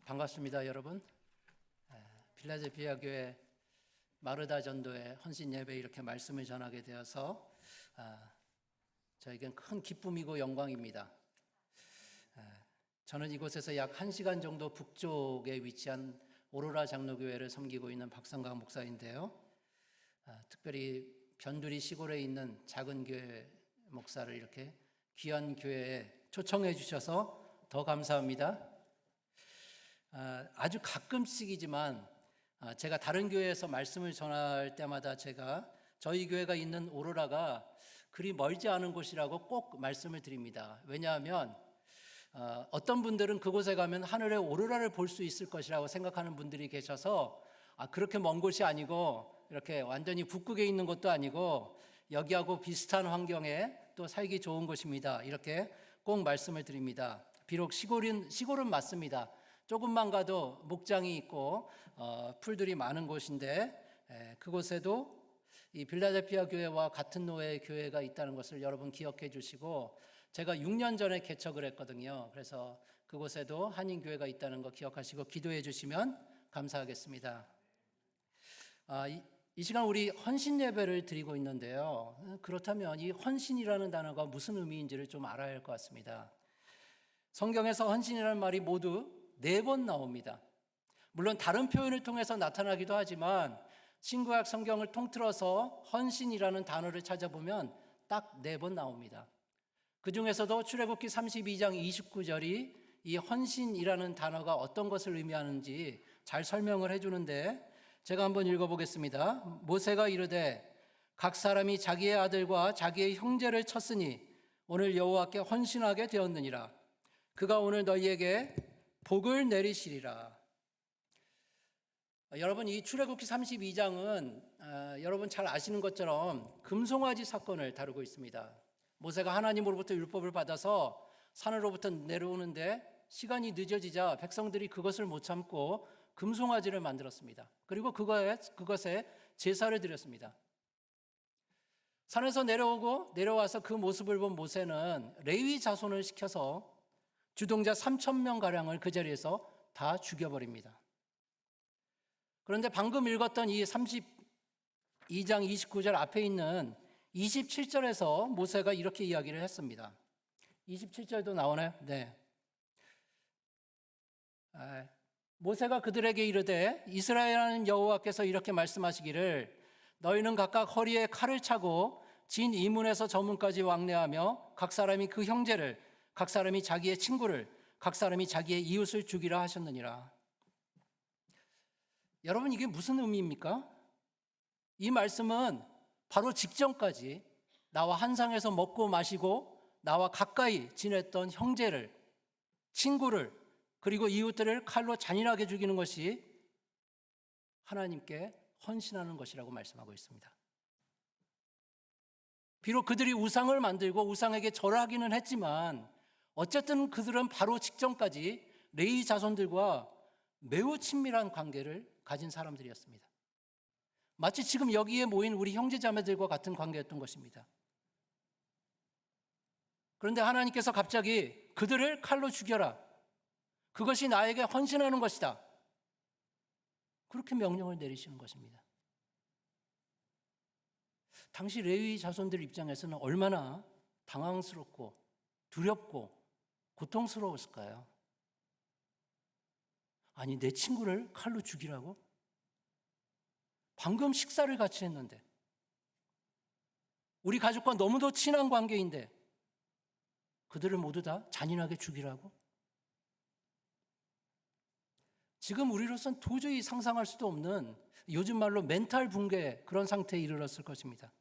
반갑습니다, 여러분. 필라델피아 교회 마르다 전도회 헌신 예배 이렇게 말씀을 전하게 되어서 저에겐 큰 기쁨이고 영광입니다. 저는 이곳에서 약 1시간 정도 북쪽에 위치한 오로라 장로교회를 섬기고 있는 박성강 목사인데요. 특별히 변두리 시골에 있는 작은 교회 목사를 이렇게 귀한 교회에 초청해 주셔서 더 감사합니다. 아주 가끔씩이지만 제가 다른 교회에서 말씀을 전할 때마다 제가 저희 교회가 있는 오로라가 그리 멀지 않은 곳이라고 꼭 말씀을 드립니다. 왜냐하면 어떤 분들은 그곳에 가면 하늘의 오로라를 볼 수 있을 것이라고 생각하는 분들이 계셔서 그렇게 먼 곳이 아니고 이렇게 완전히 북극에 있는 곳도 아니고 여기하고 비슷한 환경에 또 살기 좋은 곳입니다. 이렇게 꼭 말씀을 드립니다. 비록 시골은 맞습니다. 조금만 가도 목장이 있고 풀들이 많은 곳인데 그곳에도 이 필라델피아 교회와 같은 노예의 교회가 있다는 것을 여러분 기억해 주시고, 제가 6년 전에 개척을 했거든요. 그래서 그곳에도 한인교회가 있다는 거 기억하시고 기도해 주시면 감사하겠습니다. 이 시간 우리 헌신 예배를 드리고 있는데요. 그렇다면 이 헌신이라는 단어가 무슨 의미인지를 좀 알아야 할 것 같습니다. 성경에서 헌신이라는 말이 모두 4번 나옵니다. 물론 다른 표현을 통해서 나타나기도 하지만 신구약 성경을 통틀어서 헌신이라는 단어를 찾아보면 딱 4번 나옵니다. 그 중에서도 출애굽기 32장 29절이 이 헌신이라는 단어가 어떤 것을 의미하는지 잘 설명을 해주는데, 제가 한번 읽어보겠습니다. 모세가 이르되 각 사람이 자기의 아들과 자기의 형제를 쳤으니 오늘 여호와께 헌신하게 되었느니라. 그가 오늘 너희에게 복을 내리시리라. 여러분, 이 출애굽기 32장은 여러분 잘 아시는 것처럼 금송아지 사건을 다루고 있습니다. 모세가 하나님으로부터 율법을 받아서 산으로부터 내려오는데 시간이 늦어지자 백성들이 그것을 못 참고 금송아지를 만들었습니다. 그리고 그것에 제사를 드렸습니다. 산에서 내려와서 그 모습을 본 모세는 레위 자손을 시켜서 주동자 3,000명가량을 그 자리에서 다 죽여버립니다. 그런데 방금 읽었던 이 32장 29절 앞에 있는 27절에서 모세가 이렇게 이야기를 했습니다. 27절도 나오나요? 네. 모세가 그들에게 이르되 이스라엘 하나님 여호와께서 이렇게 말씀하시기를 너희는 각각 허리에 칼을 차고 진 이문에서 저문까지 왕래하며 각 사람이 그 형제를, 각 사람이 자기의 친구를, 각 사람이 자기의 이웃을 죽이라 하셨느니라. 여러분, 이게 무슨 의미입니까? 이 말씀은 바로 직전까지 나와 한 상에서 먹고 마시고 나와 가까이 지냈던 형제를, 친구를, 그리고 이웃들을 칼로 잔인하게 죽이는 것이 하나님께 헌신하는 것이라고 말씀하고 있습니다. 비록 그들이 우상을 만들고 우상에게 절하기는 했지만 어쨌든 그들은 바로 직전까지 레위 자손들과 매우 친밀한 관계를 가진 사람들이었습니다. 마치 지금 여기에 모인 우리 형제자매들과 같은 관계였던 것입니다. 그런데 하나님께서 갑자기 그들을 칼로 죽여라. 그것이 나에게 헌신하는 것이다. 그렇게 명령을 내리시는 것입니다. 당시 레위 자손들 입장에서는 얼마나 당황스럽고 두렵고 고통스러웠을까요? 아니, 내 친구를 칼로 죽이라고? 방금 식사를 같이 했는데, 우리 가족과 너무도 친한 관계인데 그들을 모두 다 잔인하게 죽이라고? 지금 우리로서는 도저히 상상할 수도 없는, 요즘 말로 멘탈 붕괴, 그런 상태에 이르렀을 것입니다.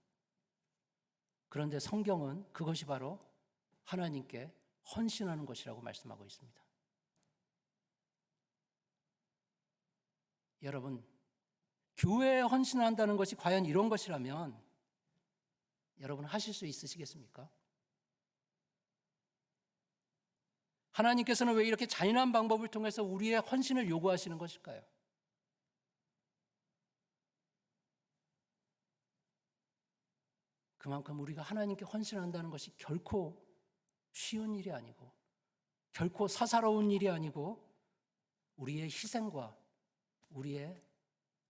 그런데 성경은 그것이 바로 하나님께 헌신하는 것이라고 말씀하고 있습니다. 여러분, 교회에 헌신한다는 것이 과연 이런 것이라면 여러분 하실 수 있으시겠습니까? 하나님께서는 왜 이렇게 잔인한 방법을 통해서 우리의 헌신을 요구하시는 것일까요? 그만큼 우리가 하나님께 헌신한다는 것이 결코 쉬운 일이 아니고, 결코 사사로운 일이 아니고, 우리의 희생과 우리의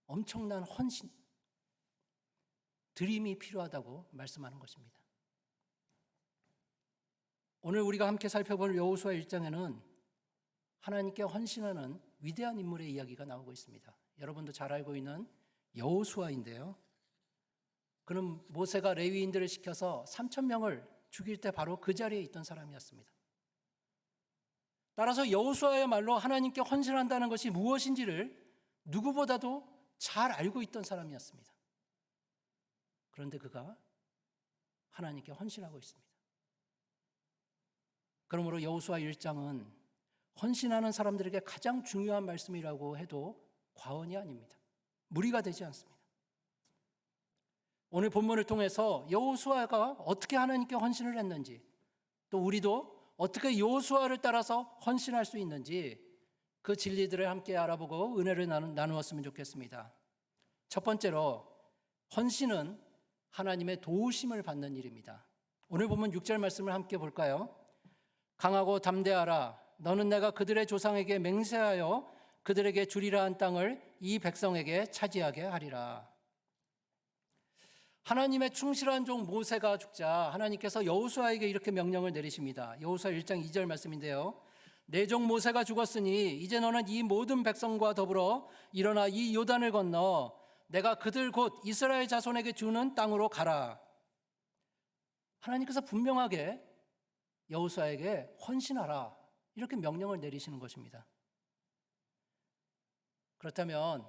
엄청난 헌신, 드림이 필요하다고 말씀하는 것입니다. 오늘 우리가 함께 살펴볼 여호수아 1장에는 하나님께 헌신하는 위대한 인물의 이야기가 나오고 있습니다. 여러분도 잘 알고 있는 여호수아인데요. 그는 모세가 레위인들을 시켜서 3,000명을 죽일 때 바로 그 자리에 있던 사람이었습니다. 따라서 여호수아야말로 하나님께 헌신한다는 것이 무엇인지를 누구보다도 잘 알고 있던 사람이었습니다. 그런데 그가 하나님께 헌신하고 있습니다. 그러므로 여호수아 1장은 헌신하는 사람들에게 가장 중요한 말씀이라고 해도 과언이 아닙니다. 무리가 되지 않습니다. 오늘 본문을 통해서 여호수아가 어떻게 하나님께 헌신을 했는지, 또 우리도 어떻게 여호수아를 따라서 헌신할 수 있는지 그 진리들을 함께 알아보고 은혜를 나누었으면 좋겠습니다. 첫 번째로, 헌신은 하나님의 도우심을 받는 일입니다. 오늘 본문 6절 말씀을 함께 볼까요? 강하고 담대하라. 너는 내가 그들의 조상에게 맹세하여 그들에게 주리라 한 땅을 이 백성에게 차지하게 하리라. 하나님의 충실한 종 모세가 죽자 하나님께서 여호수아에게 이렇게 명령을 내리십니다. 여호수아 1장 2절 말씀인데요. 내 종 모세가 죽었으니 이제 너는 이 모든 백성과 더불어 일어나 이 요단을 건너 내가 그들 곧 이스라엘 자손에게 주는 땅으로 가라. 하나님께서 분명하게 여호수아에게 헌신하라 이렇게 명령을 내리시는 것입니다. 그렇다면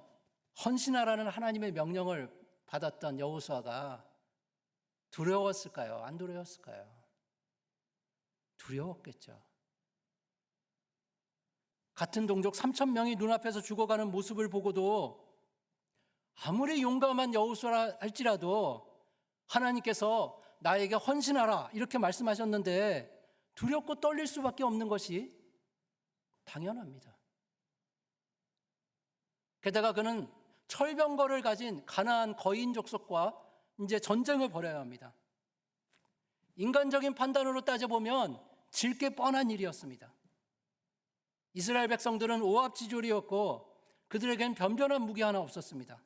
헌신하라는 하나님의 명령을 받았던 여호수아가 두려웠을까요? 안 두려웠을까요? 두려웠겠죠. 같은 동족 3,000명이 눈앞에서 죽어가는 모습을 보고도 아무리 용감한 여호수아라 할지라도 하나님께서 나에게 헌신하라 이렇게 말씀하셨는데 두렵고 떨릴 수밖에 없는 것이 당연합니다. 게다가 그는 철병거를 가진 가나안 거인 족속과 이제 전쟁을 벌여야 합니다. 인간적인 판단으로 따져보면 질 게 뻔한 일이었습니다. 이스라엘 백성들은 오합지졸이었고 그들에겐 변변한 무기 하나 없었습니다.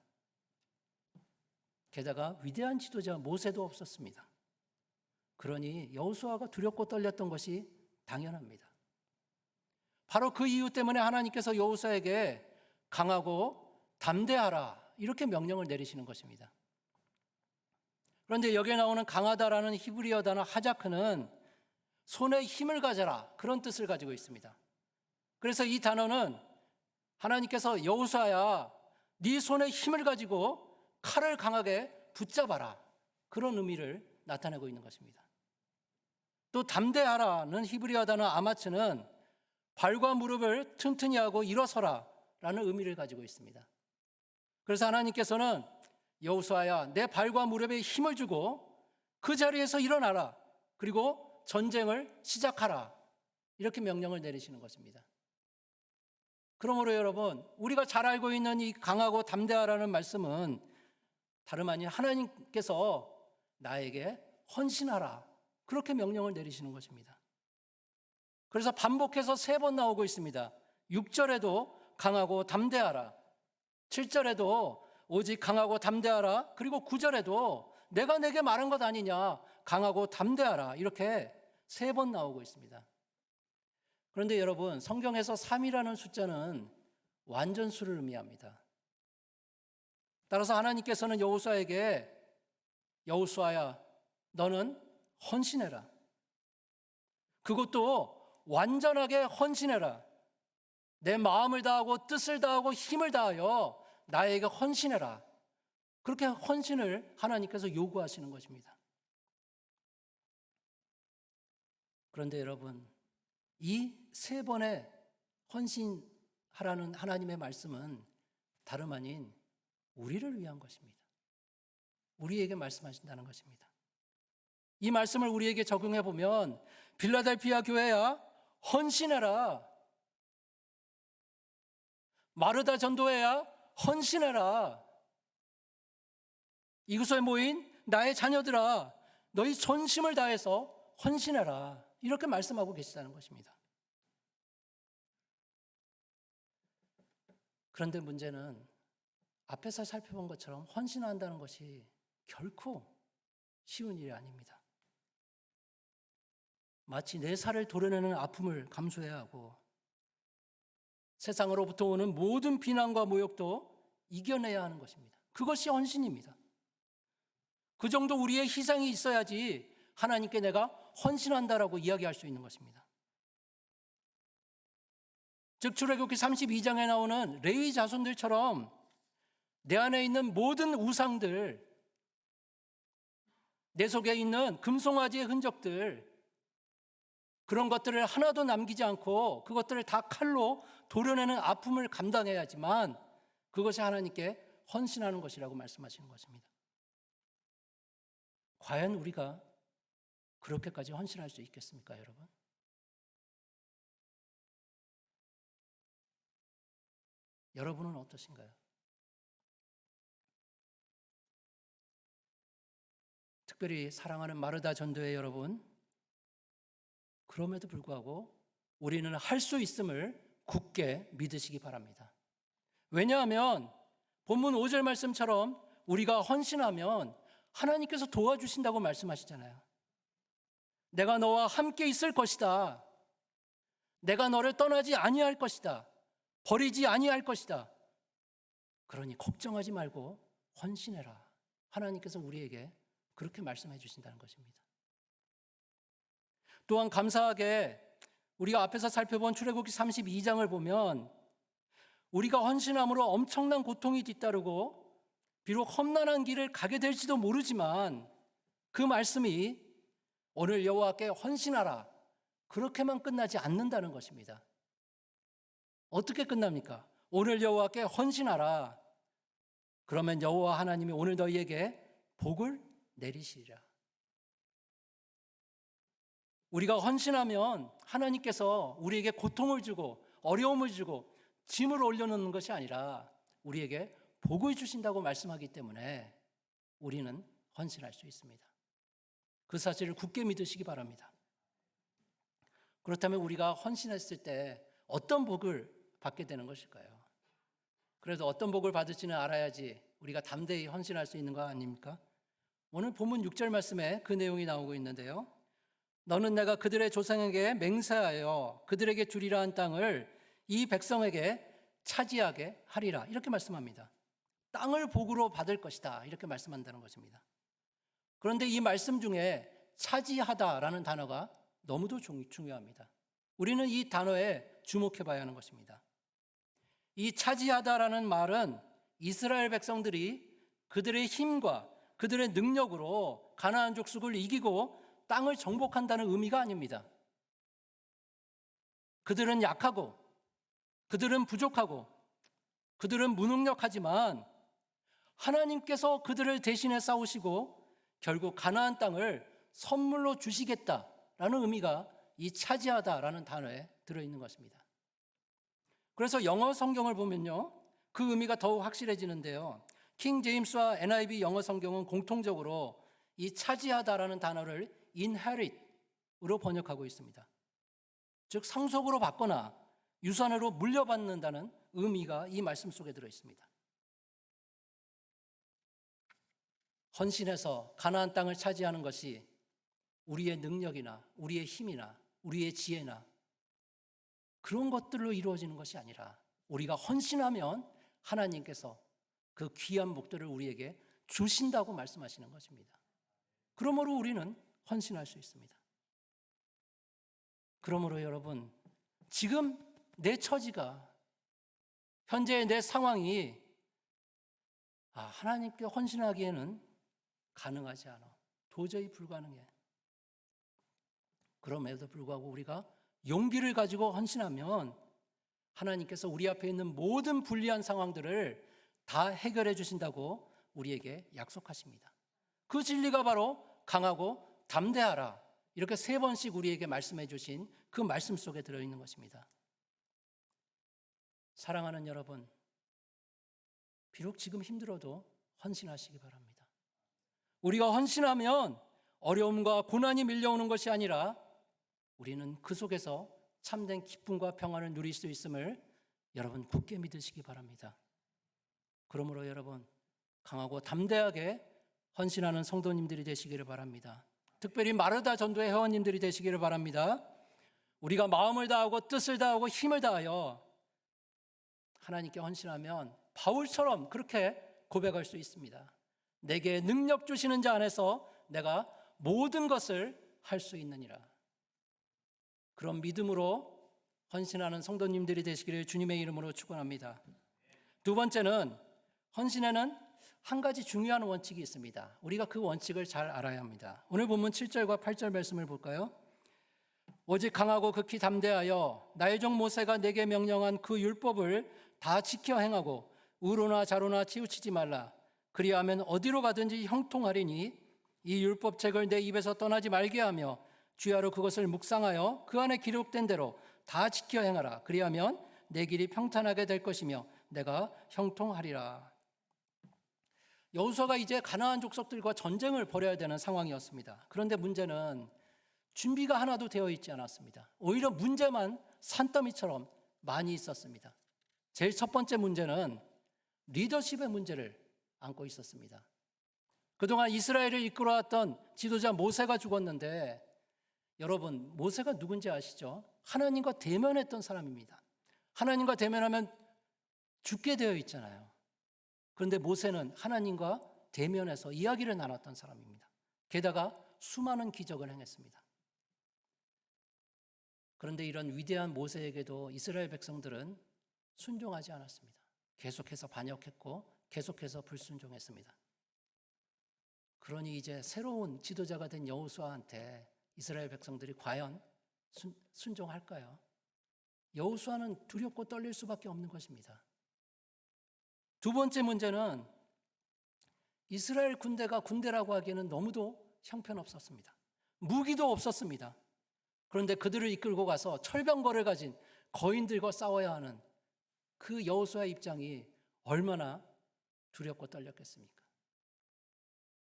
게다가 위대한 지도자 모세도 없었습니다. 그러니 여호수아가 두렵고 떨렸던 것이 당연합니다. 바로 그 이유 때문에 하나님께서 여호수아에게 강하고 담대하라 이렇게 명령을 내리시는 것입니다. 그런데 여기에 나오는 강하다라는 히브리어 단어 하자크는 손에 힘을 가져라 그런 뜻을 가지고 있습니다. 그래서 이 단어는 하나님께서 여호수아야 네 손에 힘을 가지고 칼을 강하게 붙잡아라 그런 의미를 나타내고 있는 것입니다. 또 담대하라는 히브리어 단어 아마츠는 발과 무릎을 튼튼히 하고 일어서라 라는 의미를 가지고 있습니다. 그래서 하나님께서는 여호수아야 내 발과 무릎에 힘을 주고 그 자리에서 일어나라 그리고 전쟁을 시작하라 이렇게 명령을 내리시는 것입니다. 그러므로 여러분 우리가 잘 알고 있는 이 강하고 담대하라는 말씀은 다름 아닌 하나님께서 나에게 헌신하라 그렇게 명령을 내리시는 것입니다. 그래서 반복해서 3번 나오고 있습니다. 6절에도 강하고 담대하라, 7절에도 오직 강하고 담대하라, 그리고 9절에도 내가 내게 말한 것 아니냐 강하고 담대하라 이렇게 3번 나오고 있습니다. 그런데 여러분 성경에서 3이라는 숫자는 완전수를 의미합니다. 따라서 하나님께서는 여호수아에게 여호수아야 너는 헌신해라. 그것도 완전하게 헌신해라. 내 마음을 다하고 뜻을 다하고 힘을 다하여 나에게 헌신해라. 그렇게 헌신을 하나님께서 요구하시는 것입니다. 그런데 여러분 이 3번의 헌신하라는 하나님의 말씀은 다름 아닌 우리를 위한 것입니다. 우리에게 말씀하신다는 것입니다. 이 말씀을 우리에게 적용해 보면 빌라델피아 교회야 헌신해라. 마르다 전도회야 헌신해라. 이곳에 모인 나의 자녀들아 너희 전심을 다해서 헌신해라. 이렇게 말씀하고 계시다는 것입니다. 그런데 문제는 앞에서 살펴본 것처럼 헌신한다는 것이 결코 쉬운 일이 아닙니다. 마치 내 살을 도려내는 아픔을 감수해야 하고 세상으로부터 오는 모든 비난과 모욕도 이겨내야 하는 것입니다. 그것이 헌신입니다. 그 정도 우리의 희생이 있어야지 하나님께 내가 헌신한다라고 이야기할 수 있는 것입니다. 즉 출애굽기 32장에 나오는 레위 자손들처럼 내 안에 있는 모든 우상들, 내 속에 있는 금송아지의 흔적들, 그런 것들을 하나도 남기지 않고 그것들을 다 칼로 도려내는 아픔을 감당해야지만 그것이 하나님께 헌신하는 것이라고 말씀하시는 것입니다. 과연 우리가 그렇게까지 헌신할 수 있겠습니까, 여러분? 여러분은 어떠신가요? 특별히 사랑하는 마르다 전도회 여러분, 그럼에도 불구하고 우리는 할 수 있음을 굳게 믿으시기 바랍니다. 왜냐하면 본문 5절 말씀처럼 우리가 헌신하면 하나님께서 도와주신다고 말씀하시잖아요. 내가 너와 함께 있을 것이다. 내가 너를 떠나지 아니할 것이다. 버리지 아니할 것이다. 그러니 걱정하지 말고 헌신해라. 하나님께서 우리에게 그렇게 말씀해 주신다는 것입니다. 또한 감사하게 우리가 앞에서 살펴본 출애굽기 32장을 보면 우리가 헌신함으로 엄청난 고통이 뒤따르고 비록 험난한 길을 가게 될지도 모르지만 그 말씀이 오늘 여호와께 헌신하라 그렇게만 끝나지 않는다는 것입니다. 어떻게 끝납니까? 오늘 여호와께 헌신하라. 그러면 여호와 하나님이 오늘 너희에게 복을 내리시리라. 우리가 헌신하면 하나님께서 우리에게 고통을 주고 어려움을 주고 짐을 올려놓는 것이 아니라 우리에게 복을 주신다고 말씀하기 때문에 우리는 헌신할 수 있습니다. 그 사실을 굳게 믿으시기 바랍니다. 그렇다면 우리가 헌신했을 때 어떤 복을 받게 되는 것일까요? 그래도 어떤 복을 받을지는 알아야지 우리가 담대히 헌신할 수 있는 거 아닙니까? 오늘 본문 6절 말씀에 그 내용이 나오고 있는데요. 너는 내가 그들의 조상에게 맹세하여 그들에게 주리라 한 땅을 이 백성에게 차지하게 하리라. 이렇게 말씀합니다. 땅을 복으로 받을 것이다. 이렇게 말씀한다는 것입니다. 그런데 이 말씀 중에 차지하다라는 단어가 너무도 중요합니다. 우리는 이 단어에 주목해 봐야 하는 것입니다. 이 차지하다라는 말은 이스라엘 백성들이 그들의 힘과 그들의 능력으로 가나안 족속을 이기고 땅을 정복한다는 의미가 아닙니다. 그들은 약하고 그들은 부족하고 그들은 무능력하지만 하나님께서 그들을 대신해 싸우시고 결국 가나안 땅을 선물로 주시겠다라는 의미가 이 차지하다라는 단어에 들어있는 것입니다. 그래서 영어 성경을 보면요, 그 의미가 더욱 확실해지는데요. 킹 제임스와 NIV 영어 성경은 공통적으로 이 차지하다라는 단어를 inherit으로 번역하고 있습니다. 즉 상속으로 받거나 유산으로 물려받는다는 의미가 이 말씀 속에 들어 있습니다. 헌신해서 가나안 땅을 차지하는 것이 우리의 능력이나 우리의 힘이나 우리의 지혜나 그런 것들로 이루어지는 것이 아니라 우리가 헌신하면 하나님께서 그 귀한 목들을 우리에게 주신다고 말씀하시는 것입니다. 그러므로 우리는 헌신할 수 있습니다. 그러므로 여러분, 지금 내 처지가, 현재의 내 상황이 하나님께 헌신하기에는 가능하지 않아. 도저히 불가능해. 그럼에도 불구하고 우리가 용기를 가지고 헌신하면 하나님께서 우리 앞에 있는 모든 불리한 상황들을 다 해결해 주신다고 우리에게 약속하십니다. 그 진리가 바로 강하고 담대하라. 이렇게 3번씩 우리에게 말씀해 주신 그 말씀 속에 들어있는 것입니다. 사랑하는 여러분, 비록 지금 힘들어도 헌신하시기 바랍니다. 우리가 헌신하면 어려움과 고난이 밀려오는 것이 아니라 우리는 그 속에서 참된 기쁨과 평안을 누릴 수 있음을 여러분 굳게 믿으시기 바랍니다. 그러므로 여러분 강하고 담대하게 헌신하는 성도님들이 되시기를 바랍니다. 특별히 마르다 전도의 회원님들이 되시기를 바랍니다. 우리가 마음을 다하고 뜻을 다하고 힘을 다하여 하나님께 헌신하면 바울처럼 그렇게 고백할 수 있습니다. 내게 능력 주시는 자 안에서 내가 모든 것을 할 수 있느니라. 그런 믿음으로 헌신하는 성도님들이 되시기를 주님의 이름으로 축원합니다. 두 번째는 헌신에는 한 가지 중요한 원칙이 있습니다. 우리가 그 원칙을 잘 알아야 합니다. 오늘 본문 7절과 8절 말씀을 볼까요? 오직 강하고 극히 담대하여 나의 종 모세가 내게 명령한 그 율법을 다 지켜 행하고 우로나 자로나 치우치지 말라. 그리하면 어디로 가든지 형통하리니 이 율법책을 내 입에서 떠나지 말게 하며 주야로 그것을 묵상하여 그 안에 기록된 대로 다 지켜 행하라. 그리하면 내 길이 평탄하게 될 것이며 내가 형통하리라. 여호수아가 이제 가나안 족속들과 전쟁을 벌여야 되는 상황이었습니다. 그런데 문제는 준비가 하나도 되어 있지 않았습니다. 오히려 문제만 산더미처럼 많이 있었습니다. 제일 첫 번째 문제는 리더십의 문제를 안고 있었습니다. 그동안 이스라엘을 이끌어왔던 지도자 모세가 죽었는데 여러분 모세가 누군지 아시죠? 하나님과 대면했던 사람입니다. 하나님과 대면하면 죽게 되어 있잖아요. 그런데 모세는 하나님과 대면해서 이야기를 나눴던 사람입니다. 게다가 수많은 기적을 행했습니다. 그런데 이런 위대한 모세에게도 이스라엘 백성들은 순종하지 않았습니다. 계속해서 반역했고 계속해서 불순종했습니다. 그러니 이제 새로운 지도자가 된 여호수아한테 이스라엘 백성들이 과연 순종할까요? 여호수아는 두렵고 떨릴 수밖에 없는 것입니다. 두 번째 문제는 이스라엘 군대가 군대라고 하기에는 너무도 형편없었습니다. 무기도 없었습니다. 그런데 그들을 이끌고 가서 철병거를 가진 거인들과 싸워야 하는 그 여호수아의 입장이 얼마나 두렵고 떨렸겠습니까?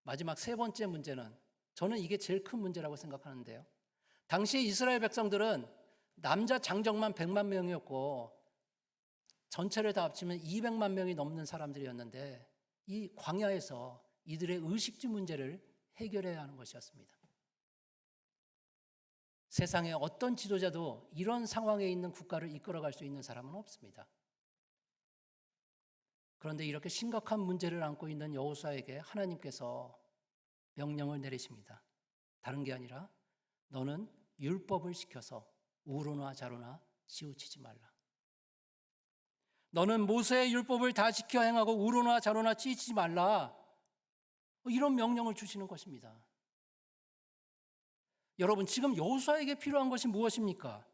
마지막 세 번째 문제는 저는 이게 제일 큰 문제라고 생각하는데요. 당시 이스라엘 백성들은 남자 장정만 100만 명이었고 전체를 다 합치면 200만 명이 넘는 사람들이었는데 이 광야에서 이들의 의식주 문제를 해결해야 하는 것이었습니다. 세상에 어떤 지도자도 이런 상황에 있는 국가를 이끌어갈 수 있는 사람은 없습니다. 그런데 이렇게 심각한 문제를 안고 있는 여호수아에게 하나님께서 명령을 내리십니다. 다른 게 아니라 너는 율법을 지켜서 우로나 자로나 치우치지 말라. 너는 모세의 율법을 다 지켜 행하고 우로나 자로나 치우치지 말라. 이런 명령을 주시는 것입니다. 여러분 지금 여호수아에게 필요한 것이 무엇입니까?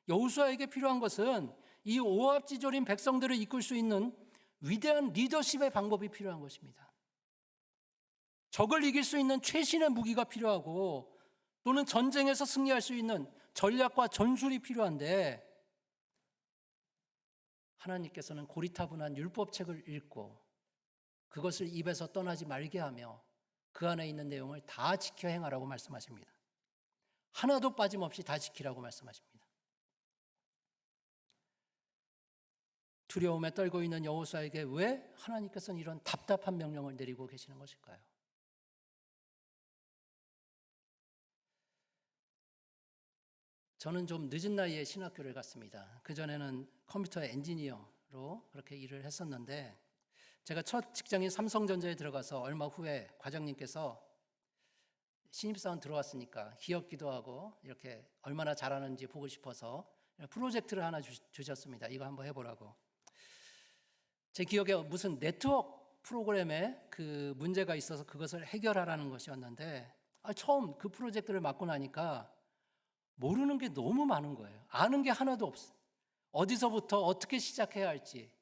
여호수아에게 필요한 것은 이 오합지졸인 백성들을 이끌 수 있는 위대한 리더십의 방법이 필요한 것입니다. 적을 이길 수 있는 최신의 무기가 필요하고 또는 전쟁에서 승리할 수 있는 전략과 전술이 필요한데 하나님께서는 고리타분한 율법책을 읽고 그것을 입에서 떠나지 말게 하며 그 안에 있는 내용을 다 지켜 행하라고 말씀하십니다. 하나도 빠짐없이 다 지키라고 말씀하십니다. 두려움에 떨고 있는 여호수아에게 왜 하나님께서는 이런 답답한 명령을 내리고 계시는 것일까요? 저는 좀 늦은 나이에 신학교를 갔습니다. 그전에는 컴퓨터 엔지니어로 그렇게 일을 했었는데 제가 첫 직장인 삼성전자에 들어가서 얼마 후에 과장님께서 신입사원 들어왔으니까 기업 기도하고 이렇게 얼마나 잘하는지 보고 싶어서 프로젝트를 하나 주셨습니다. 이거 한번 해보라고. 제 기억에 무슨 네트워크 프로그램에 그 문제가 있어서 그것을 해결하라는 것이었는데 처음 그 프로젝트를 맡고 나니까 모르는 게 너무 많은 거예요. 아는 게 하나도 없어요. 어디서부터 어떻게 시작해야 할지.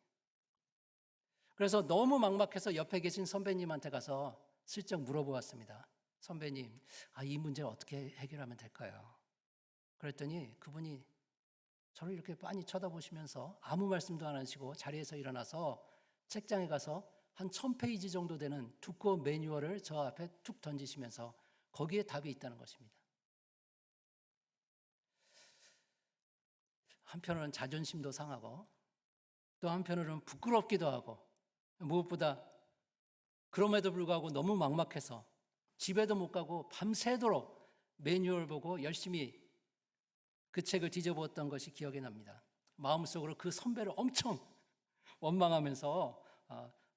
그래서 너무 막막해서 옆에 계신 선배님한테 가서 슬쩍 물어보았습니다. 선배님, 이 문제를 어떻게 해결하면 될까요? 그랬더니 그분이 저를 이렇게 빤히 쳐다보시면서 아무 말씀도 안 하시고 자리에서 일어나서 책장에 가서 한 1000페이지 정도 되는 두꺼운 매뉴얼을 저 앞에 툭 던지시면서 거기에 답이 있다는 것입니다. 한편으로는 자존심도 상하고 또 한편으로는 부끄럽기도 하고, 무엇보다 그럼에도 불구하고 너무 막막해서 집에도 못 가고 밤새도록 매뉴얼 보고 열심히 그 책을 뒤져보았던 것이 기억이 납니다. 마음속으로 그 선배를 엄청 원망하면서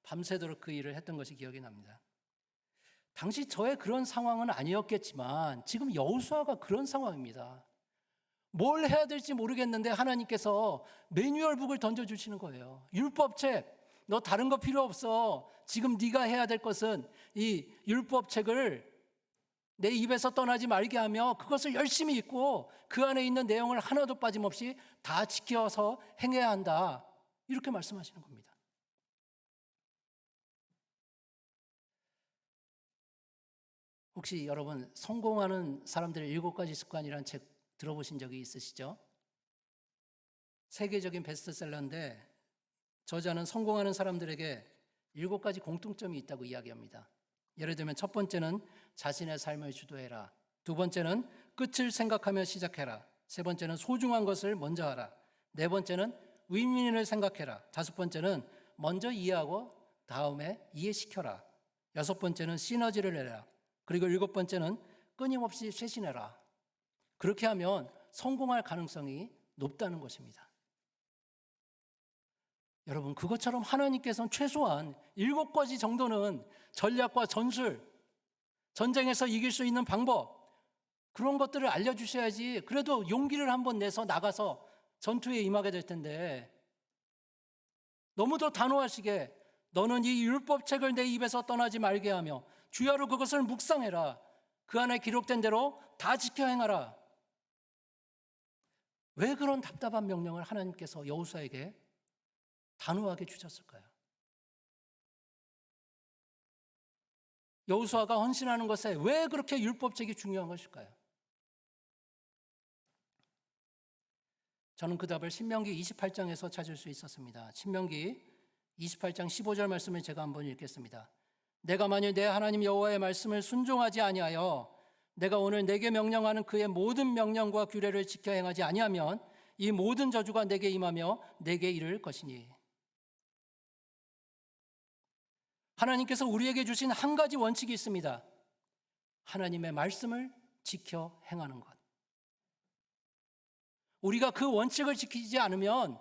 밤새도록 그 일을 했던 것이 기억이 납니다. 당시 저의 그런 상황은 아니었겠지만 지금 여호수아가 그런 상황입니다. 뭘 해야 될지 모르겠는데 하나님께서 매뉴얼북을 던져주시는 거예요. 율법책, 너 다른 거 필요 없어. 지금 네가 해야 될 것은 이 율법책을 내 입에서 떠나지 말게 하며 그것을 열심히 읽고 그 안에 있는 내용을 하나도 빠짐없이 다 지켜서 행해야 한다. 이렇게 말씀하시는 겁니다. 혹시 여러분 성공하는 사람들의 7가지 습관이라는 책 들어보신 적이 있으시죠? 세계적인 베스트셀러인데 저자는 성공하는 사람들에게 7가지 공통점이 있다고 이야기합니다. 예를 들면 첫 번째는 자신의 삶을 주도해라. 두 번째는 끝을 생각하며 시작해라. 세 번째는 소중한 것을 먼저 하라. 네 번째는 윈윈을 생각해라. 다섯 번째는 먼저 이해하고 다음에 이해시켜라. 여섯 번째는 시너지를 내라. 그리고 일곱 번째는 끊임없이 쇄신해라. 그렇게 하면 성공할 가능성이 높다는 것입니다. 여러분, 그것처럼 하나님께서는 최소한 7가지 정도는 전략과 전술, 전쟁에서 이길 수 있는 방법, 그런 것들을 알려주셔야지 그래도 용기를 한번 내서 나가서 전투에 임하게 될 텐데 너무도 단호하시게 너는 이 율법책을 내 입에서 떠나지 말게 하며 주야로 그것을 묵상해라. 그 안에 기록된 대로 다 지켜 행하라. 왜 그런 답답한 명령을 하나님께서 여호수아에게 단호하게 주셨을까요? 여호수아가 헌신하는 것에 왜 그렇게 율법책이 중요한 것일까요? 저는 그 답을 신명기 28장에서 찾을 수 있었습니다. 신명기 28장 15절 말씀을 제가 한번 읽겠습니다. 내가 만일 내 하나님 여호와의 말씀을 순종하지 아니하여 내가 오늘 내게 명령하는 그의 모든 명령과 규례를 지켜 행하지 아니하면 이 모든 저주가 내게 임하며 내게 이를 것이니. 하나님께서 우리에게 주신 한 가지 원칙이 있습니다. 하나님의 말씀을 지켜 행하는 것. 우리가 그 원칙을 지키지 않으면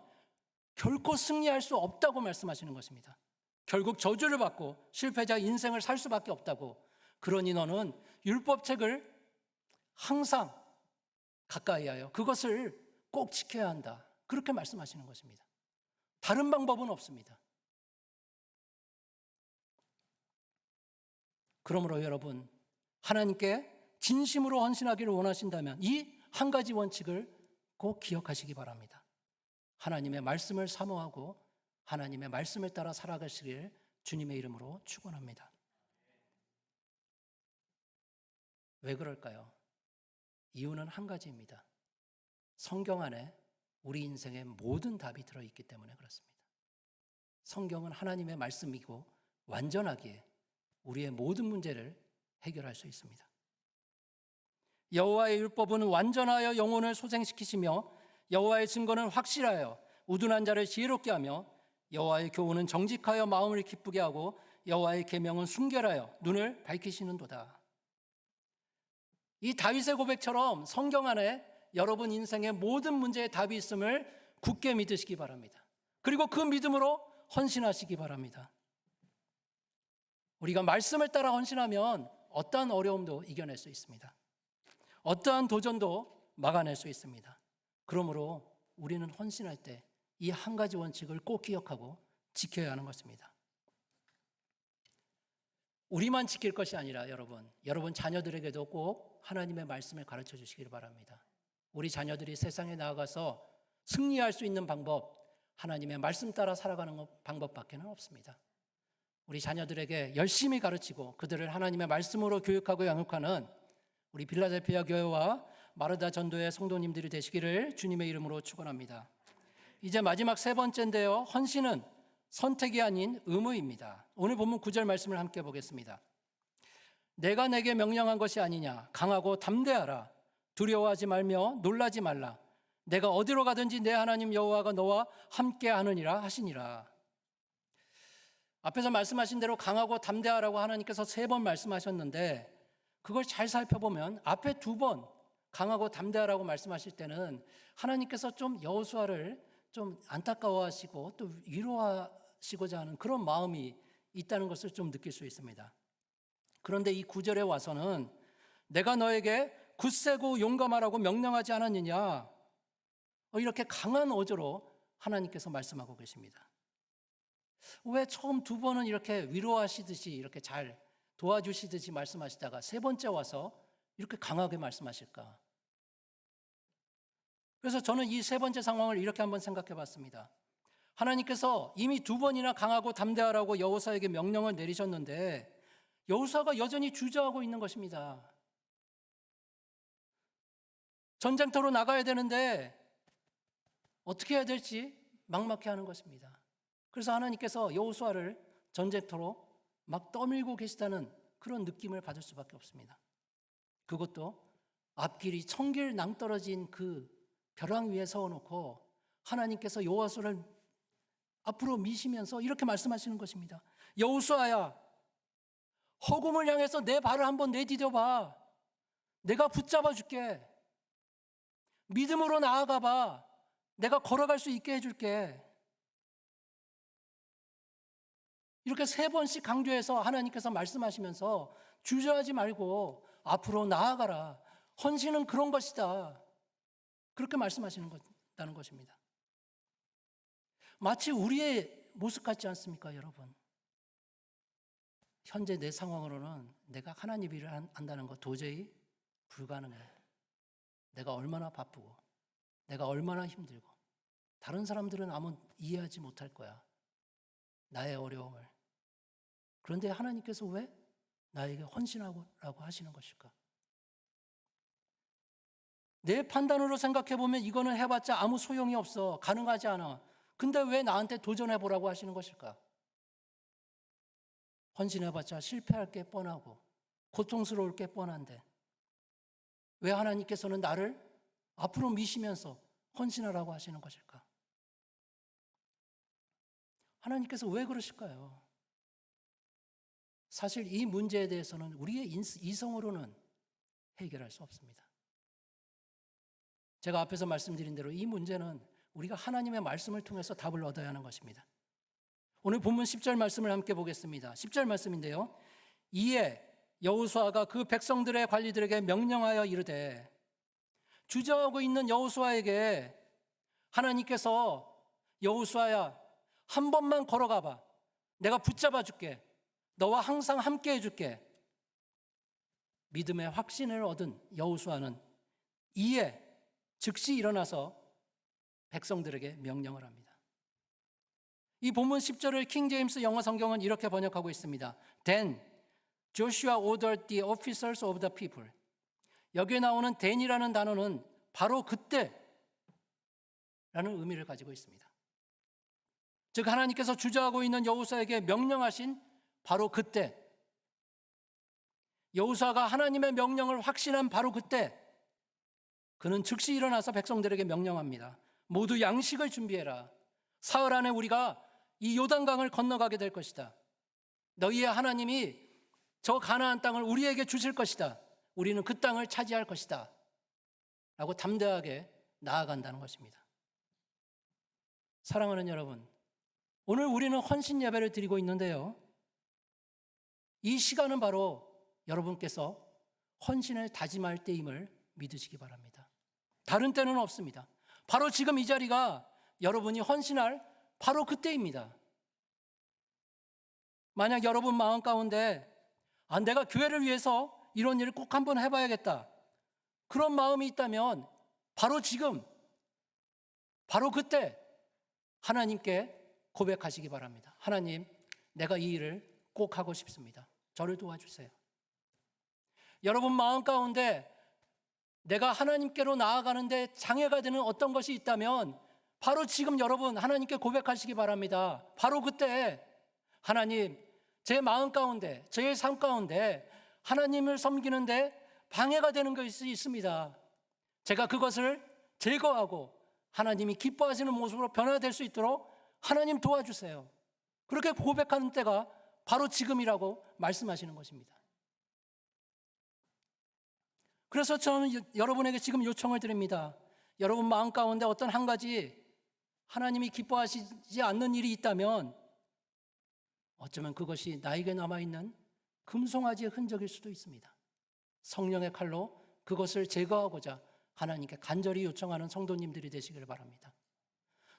결코 승리할 수 없다고 말씀하시는 것입니다. 결국 저주를 받고 실패자 인생을 살 수밖에 없다고. 그러니 너는 율법책을 항상 가까이 하여 그것을 꼭 지켜야 한다. 그렇게 말씀하시는 것입니다. 다른 방법은 없습니다. 그러므로 여러분, 하나님께 진심으로 헌신하기를 원하신다면 이 한 가지 원칙을 꼭 기억하시기 바랍니다. 하나님의 말씀을 사모하고 하나님의 말씀을 따라 살아가시길 주님의 이름으로 축원합니다. 왜 그럴까요? 이유는 한 가지입니다. 성경 안에 우리 인생의 모든 답이 들어있기 때문에 그렇습니다. 성경은 하나님의 말씀이고 완전하기에 우리의 모든 문제를 해결할 수 있습니다. 여호와의 율법은 완전하여 영혼을 소생시키시며 여호와의 증거는 확실하여 우둔한 자를 지혜롭게 하며 여호와의 교훈은 정직하여 마음을 기쁘게 하고 여호와의 계명은 순결하여 눈을 밝히시는도다. 이 다윗의 고백처럼 성경 안에 여러분 인생의 모든 문제의 답이 있음을 굳게 믿으시기 바랍니다. 그리고 그 믿음으로 헌신하시기 바랍니다. 우리가 말씀을 따라 헌신하면 어떠한 어려움도 이겨낼 수 있습니다. 어떠한 도전도 막아낼 수 있습니다. 그러므로 우리는 헌신할 때 이 한 가지 원칙을 꼭 기억하고 지켜야 하는 것입니다. 우리만 지킬 것이 아니라 여러분 자녀들에게도 꼭 하나님의 말씀을 가르쳐 주시길 바랍니다. 우리 자녀들이 세상에 나아가서 승리할 수 있는 방법, 하나님의 말씀 따라 살아가는 방법밖에는 없습니다. 우리 자녀들에게 열심히 가르치고 그들을 하나님의 말씀으로 교육하고 양육하는 우리 빌라델피아 교회와 마르다 전도의 성도님들이 되시기를 주님의 이름으로 축원합니다. 이제 마지막 세 번째인데요. 헌신은 선택이 아닌 의무입니다. 오늘 본문 9절 말씀을 함께 보겠습니다. 내가 내게 명령한 것이 아니냐. 강하고 담대하라. 두려워하지 말며 놀라지 말라. 내가 어디로 가든지 내 하나님 여호와가 너와 함께 하느니라 하시니라. 앞에서 말씀하신 대로 강하고 담대하라고 하나님께서 3번 말씀하셨는데 그걸 잘 살펴보면 앞에 2번 강하고 담대하라고 말씀하실 때는 하나님께서 좀 여호수아를 좀 안타까워하시고 또 위로하시고자 하는 그런 마음이 있다는 것을 좀 느낄 수 있습니다. 그런데 이 9절에 와서는 내가 너에게 굳세고 용감하라고 명령하지 않았느냐, 이렇게 강한 어조로 하나님께서 말씀하고 계십니다. 왜 처음 2번은 이렇게 위로하시듯이 이렇게 잘 도와주시듯이 말씀하시다가 3번째 와서 이렇게 강하게 말씀하실까? 그래서 저는 이 3번째 상황을 이렇게 한번 생각해 봤습니다. 하나님께서 이미 2번이나 강하고 담대하라고 여호수아에게 명령을 내리셨는데 여호수아가 여전히 주저하고 있는 것입니다. 전쟁터로 나가야 되는데 어떻게 해야 될지 막막해 하는 것입니다. 그래서 하나님께서 여호수아를 전쟁터로 막 떠밀고 계시다는 그런 느낌을 받을 수밖에 없습니다. 그것도 앞길이 천길 낭떠러진 그 벼랑 위에 세워놓고 하나님께서 여호수아를 앞으로 미시면서 이렇게 말씀하시는 것입니다. 여호수아야, 허공을 향해서 내 발을 한번 내디뎌봐. 내가 붙잡아 줄게. 믿음으로 나아가 봐. 내가 걸어갈 수 있게 해줄게. 이렇게 3번씩 강조해서 하나님께서 말씀하시면서 주저하지 말고 앞으로 나아가라. 헌신은 그런 것이다. 그렇게 말씀하시는 것입니다. 마치 우리의 모습 같지 않습니까, 여러분? 현재 내 상황으로는 내가 하나님 일을 한다는 거 도저히 불가능해. 내가 얼마나 바쁘고 내가 얼마나 힘들고 다른 사람들은 아무 이해하지 못할 거야. 나의 어려움을. 그런데 하나님께서 왜 나에게 헌신하라고 하시는 것일까? 내 판단으로 생각해 보면 이거는 해봤자 아무 소용이 없어. 가능하지 않아. 근데 왜 나한테 도전해 보라고 하시는 것일까? 헌신해봤자 실패할 게 뻔하고 고통스러울 게 뻔한데 왜 하나님께서는 나를 앞으로 미시면서 헌신하라고 하시는 것일까? 하나님께서 왜 그러실까요? 사실 이 문제에 대해서는 우리의 이성으로는 해결할 수 없습니다. 제가 앞에서 말씀드린 대로 이 문제는 우리가 하나님의 말씀을 통해서 답을 얻어야 하는 것입니다. 오늘 본문 10절 말씀을 함께 보겠습니다. 10절 말씀인데요. 이에 여호수아가 그 백성들의 관리들에게 명령하여 이르되, 주저하고 있는 여호수아에게 하나님께서 여호수아야, 한 번만 걸어가 봐. 내가 붙잡아 줄게. 너와 항상 함께 해줄게. 믿음의 확신을 얻은 여호수아는 이에 즉시 일어나서 백성들에게 명령을 합니다. 이 본문 10절을 킹 제임스 영어 성경은 이렇게 번역하고 있습니다. Then Joshua ordered the officers of the people. 여기에 나오는 then이라는 단어는 바로 그때라는 의미를 가지고 있습니다. 즉 하나님께서 주저하고 있는 여호수아에게 명령하신 바로 그때, 여호수아가 하나님의 명령을 확신한 바로 그때 그는 즉시 일어나서 백성들에게 명령합니다. 모두 양식을 준비해라. 사흘 안에 우리가 이 요단강을 건너가게 될 것이다. 너희의 하나님이 저 가나안 땅을 우리에게 주실 것이다. 우리는 그 땅을 차지할 것이다. 라고 담대하게 나아간다는 것입니다. 사랑하는 여러분, 오늘 우리는 헌신 예배를 드리고 있는데요. 이 시간은 바로 여러분께서 헌신을 다짐할 때임을 믿으시기 바랍니다. 다른 때는 없습니다. 바로 지금 이 자리가 여러분이 헌신할 바로 그때입니다. 만약 여러분 마음 가운데 내가 교회를 위해서 이런 일을 꼭 한번 해봐야겠다, 그런 마음이 있다면 바로 지금, 바로 그때 하나님께 고백하시기 바랍니다. 하나님, 내가 이 일을 꼭 하고 싶습니다. 저를 도와주세요. 여러분 마음 가운데 내가 하나님께로 나아가는데 장애가 되는 어떤 것이 있다면 바로 지금 여러분 하나님께 고백하시기 바랍니다. 바로 그때 하나님, 제 마음 가운데, 제 삶 가운데 하나님을 섬기는데 방해가 되는 것이 있습니다. 제가 그것을 제거하고 하나님이 기뻐하시는 모습으로 변화될 수 있도록 하나님 도와주세요. 그렇게 고백하는 때가 바로 지금이라고 말씀하시는 것입니다. 그래서 저는 여러분에게 지금 요청을 드립니다. 여러분 마음 가운데 어떤 한 가지 하나님이 기뻐하시지 않는 일이 있다면 어쩌면 그것이 나에게 남아있는 금송아지의 흔적일 수도 있습니다. 성령의 칼로 그것을 제거하고자 하나님께 간절히 요청하는 성도님들이 되시기를 바랍니다.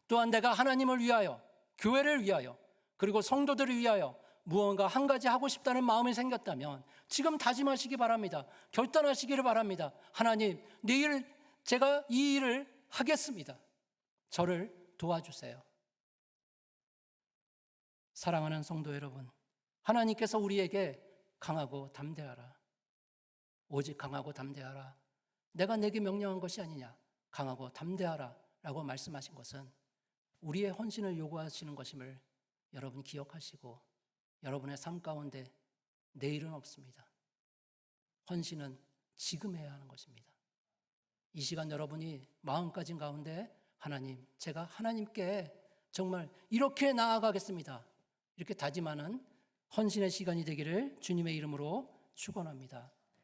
또한 내가 하나님을 위하여, 교회를 위하여, 그리고 성도들을 위하여 무언가 한 가지 하고 싶다는 마음이 생겼다면 지금 다짐하시기 바랍니다. 결단하시기를 바랍니다. 하나님, 내일 제가 이 일을 하겠습니다. 저를 도와주세요. 사랑하는 성도 여러분, 하나님께서 우리에게 강하고 담대하라, 오직 강하고 담대하라, 내가 내게 명령한 것이 아니냐, 강하고 담대하라 라고 말씀하신 것은 우리의 헌신을 요구하시는 것임을 여러분 기억하시고 여러분의 삶 가운데 내일은 없습니다. 헌신은 지금 해야 하는 것입니다. 이 시간 여러분이 마음가짐 가운데 하나님, 제가 하나님께 정말 이렇게 나아가겠습니다, 이렇게 다짐하는 헌신의 시간이 되기를 주님의 이름으로 축원합니다.